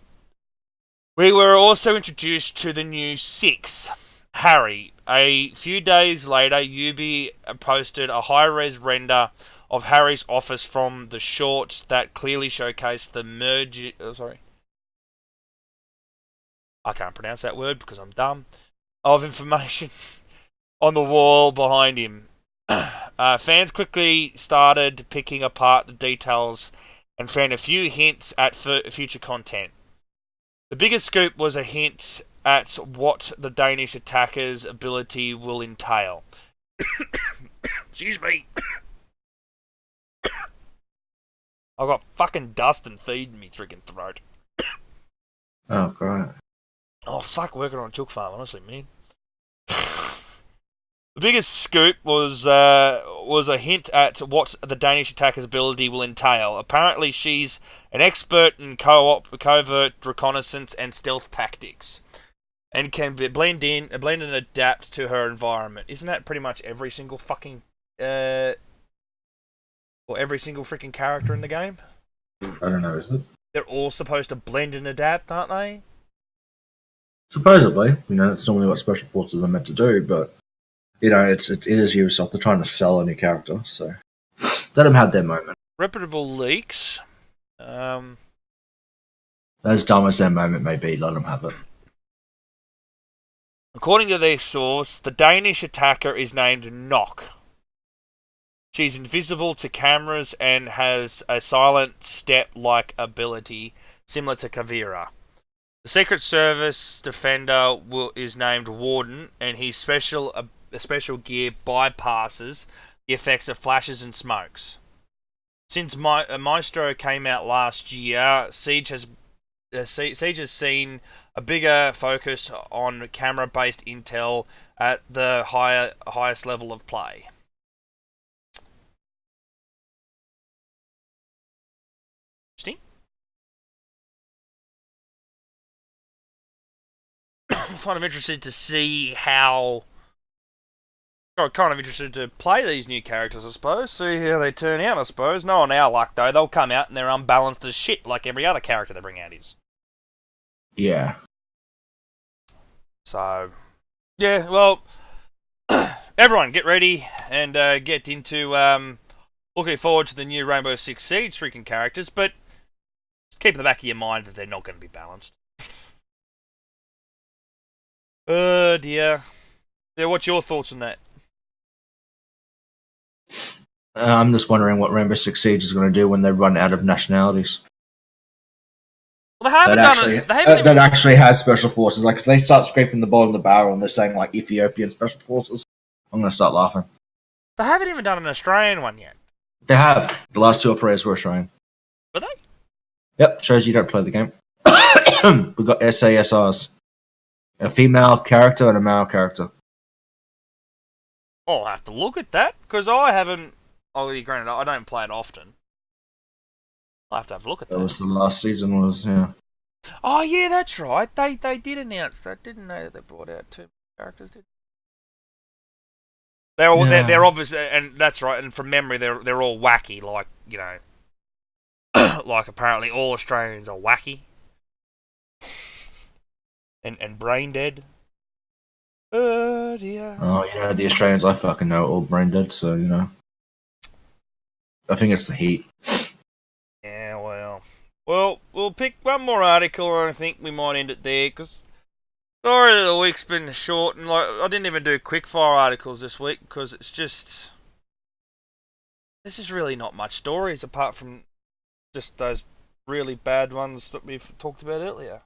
we were also introduced to the new Six, Harry. A few days later, Ubi posted a high-res render of Harry's office from the short that clearly showcased the merge. I can't pronounce that word because I'm dumb. Of information on the wall behind him. Fans quickly started picking apart the details and found a few hints at future content. The biggest scoop was a hint at what the Danish attacker's ability will entail. Excuse me. I've got fucking dust and feed in me freaking throat. Oh, great. Oh, fuck, working on a chook farm, honestly, man. The biggest scoop was a hint at what the Danish attacker's ability will entail. Apparently, she's an expert in covert reconnaissance and stealth tactics, and can blend in and adapt to her environment. Isn't that pretty much every single fucking or every single freaking character in the game? I don't know, is it? They're all supposed to blend and adapt, aren't they? Supposedly, it's normally what special forces are meant to do, but it is Ubisoft. They're trying to sell a new character, so let them have their moment. Reputable leaks. As dumb as their moment may be, let them have it. According to their source, the Danish attacker is named Nock. She's invisible to cameras and has a silent step-like ability similar to Kavira. The Secret Service defender is named Warden, and his special gear bypasses the effects of flashes and smokes. Since Maestro came out last year, Siege has seen a bigger focus on camera-based intel at the highest level of play. Interesting. Kind of interested to see how. Kind of interested to play these new characters, I suppose. See how they turn out, I suppose. No on our luck, though. They'll come out and they're unbalanced as shit, like every other character they bring out is. Yeah. So, yeah, well, everyone get ready and get into looking forward to the new Rainbow Six Siege freaking characters, but keep in the back of your mind that they're not going to be balanced. Oh, dear. Yeah, what's your thoughts on that? I'm just wondering what Rainbow Six Siege is going to do when they run out of nationalities. Well, they haven't done it. That actually has special forces. Like, if they start scraping the bottom of the barrel and they're saying, like, Ethiopian special forces, I'm going to start laughing. They haven't even done an Australian one yet. They have. The last two operators were Australian. Were they? Yep, shows you don't play the game. We've got SASRs. A female character and a male character. I'll have to look at that, because I haven't. Oh, granted, I don't play it often. I'll have to have a look at that. That was the last season, yeah. Oh, yeah, that's right. They did announce that, didn't they? That they brought out two characters, did they? They're obviously, and that's right. And from memory, they're all wacky, like like apparently all Australians are wacky and brain dead. Oh dear. Oh, the Australians I fucking know are all brain dead, so I think it's the heat. Yeah, well, we'll pick one more article, and I think we might end it there, because sorry the week's been short, and I didn't even do quickfire articles this week, because it's just, this is really not much stories, apart from just those really bad ones that we've talked about earlier.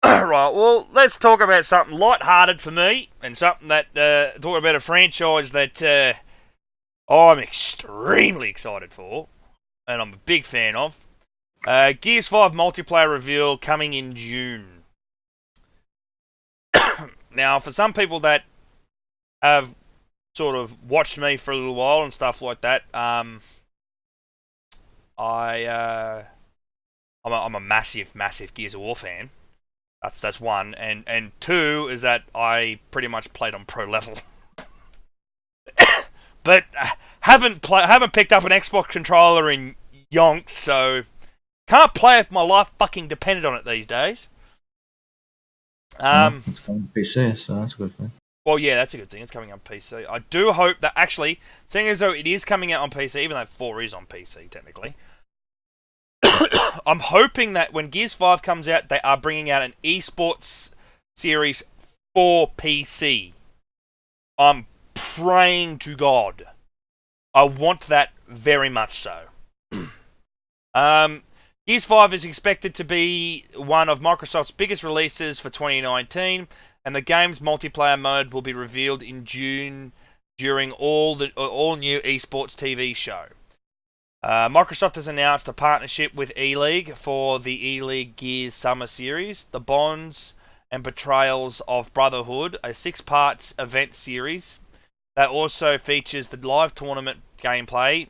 Right, well, let's talk about something light-hearted for me, and something that, talk about a franchise that, I'm extremely excited for, and I'm a big fan of. Gears 5 multiplayer reveal coming in June. Now, for some people that have sort of watched me for a little while and stuff like that, I'm a massive Gears of War fan. That's one, and two is that I pretty much played on pro level, but haven't picked up an Xbox controller in yonks, so can't play if my life fucking depended on it these days. It's coming to PC, so that's a good thing. Well, yeah, that's a good thing. It's coming on PC. I do hope that actually, seeing as though it is coming out on PC, even though 4 is on PC technically, I'm hoping that when Gears 5 comes out, they are bringing out an esports series for PC. I'm praying to God. I want that very much so. Gears 5 is expected to be one of Microsoft's biggest releases for 2019, and the game's multiplayer mode will be revealed in June during all new esports TV show. Microsoft has announced a partnership with E-League for the E-League Gears Summer Series, The Bonds and Betrayals of Brotherhood, a 6-part event series that also features the live tournament gameplay.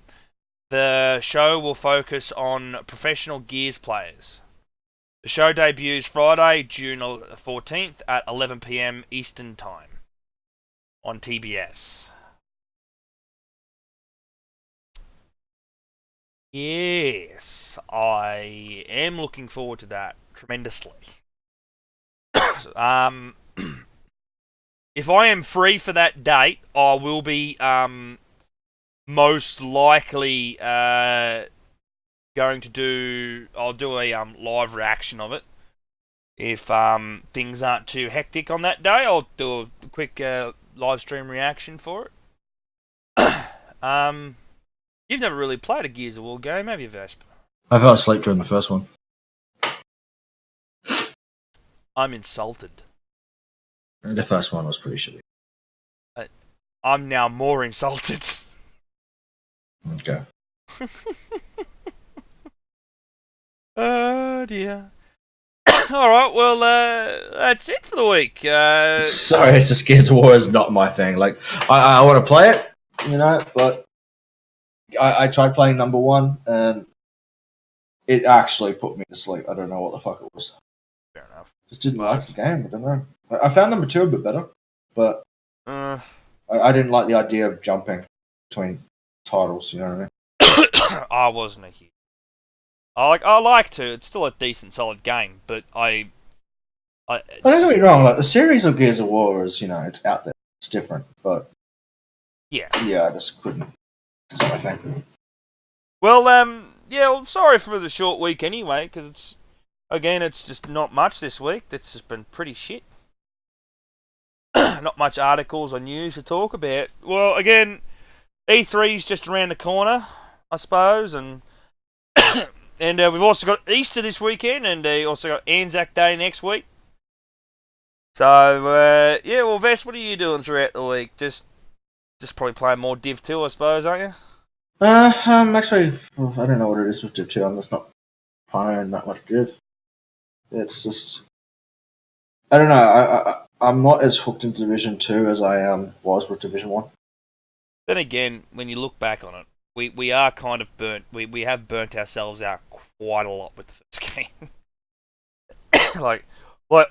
The show will focus on professional Gears players. The show debuts Friday, June 14th at 11 p.m. Eastern Time on TBS. Yes, I am looking forward to that tremendously. If I am free for that date, I will be most likely going to do. I'll do a live reaction of it. If things aren't too hectic on that day, I'll do a quick live stream reaction for it. You've never really played a Gears of War game, have you, Vesp? I fell asleep during the first one. I'm insulted. The first one was pretty shitty. I'm now more insulted. Okay. Oh dear. Alright, well, that's it for the week. Sorry, it's just Gears of War is not my thing. Like, I want to play it, but I tried playing number 1, and it actually put me to sleep. I don't know what the fuck it was. Fair enough. Just didn't like the game. I don't know. I found number 2 a bit better, but I didn't like the idea of jumping between titles. You know what I mean? I wasn't a huge. I like to. It's still a decent, solid game, but I don't get me wrong. Like the series of Gears of War is, it's out there. It's different, but yeah, I just couldn't. It's not my thing. Well, well, sorry for the short week anyway, because it's just not much this week. It's just been pretty shit. Not much articles or news to talk about. Well, again, E3's just around the corner, I suppose, and and we've also got Easter this weekend, and also got Anzac Day next week. So, well, Vess, what are you doing throughout the week? Just probably playing more Div 2, I suppose, aren't you? Actually, I don't know what it is with Div 2. I'm just not playing that much Div. It's just, I don't know. I'm not as hooked into Division 2 as I was with Division 1. Then again, when you look back on it, we are kind of burnt. We have burnt ourselves out quite a lot with the first game. like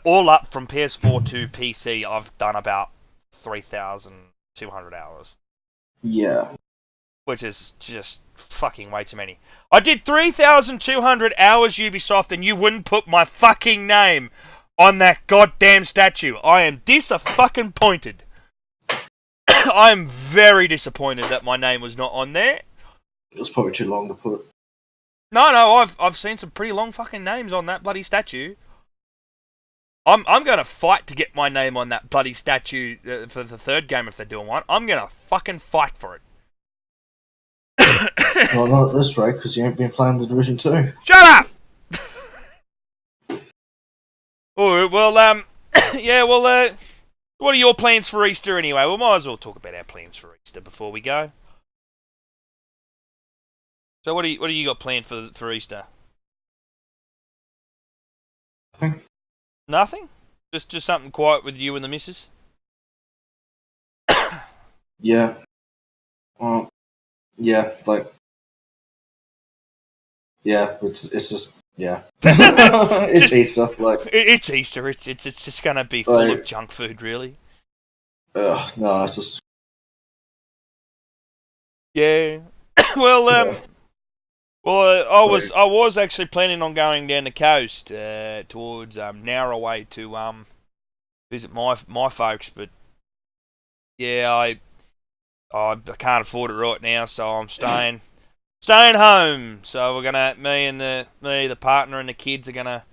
all up from PS4 to PC, I've done about 3,200 hours. Yeah. Which is just fucking way too many. I did 3,200 hours, Ubisoft, and you wouldn't put my fucking name on that goddamn statue. I am disappointed. I am very disappointed that my name was not on there. It was probably too long to put. No, I've seen some pretty long fucking names on that bloody statue. I'm going to fight to get my name on that bloody statue for the third game if they're doing one. I'm going to fucking fight for it. Well, not at this rate, because you ain't been playing the Division 2. Shut up! Alright, well, what are your plans for Easter anyway? We might as well talk about our plans for Easter before we go. So what do you got planned for Easter? Nothing. Nothing? Just something quiet with you and the missus? Yeah. Well, yeah, it's just, Yeah. It's Just- Easter. Like, It's Easter. It's just gonna be full Like- of junk food, really. no, it's just. Yeah. well, Yeah. I was actually planning on going down the coast towards Narraway to visit my folks, but yeah, I can't afford it right now, so I'm staying home. So we're gonna the partner and the kids are gonna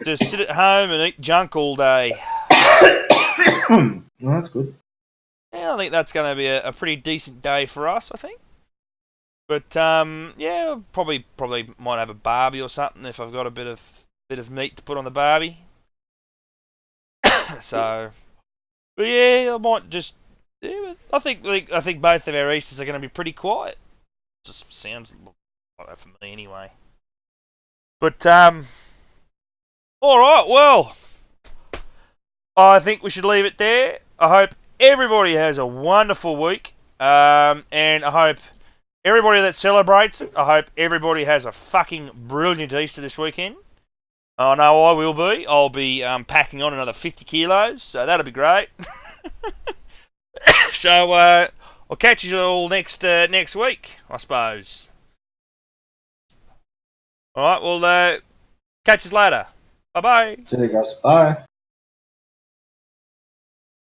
just sit at home and eat junk all day. No, that's good. Yeah, I think that's going to be a pretty decent day for us, I think. But yeah, probably might have a barbie or something if I've got a bit of meat to put on the barbie. So, but yeah, I might just. Yeah, I think both of our Easters are going to be pretty quiet. Just sounds like that for me anyway. But all right, well, I think we should leave it there. I hope everybody has a wonderful week, and I hope everybody that celebrates it, I hope everybody has a fucking brilliant Easter this weekend. I know I will be. I'll be packing on another 50 kilos, so that'll be great. So I'll catch you all next week, I suppose. All right, well, catch us later. Bye-bye. See you guys. Bye.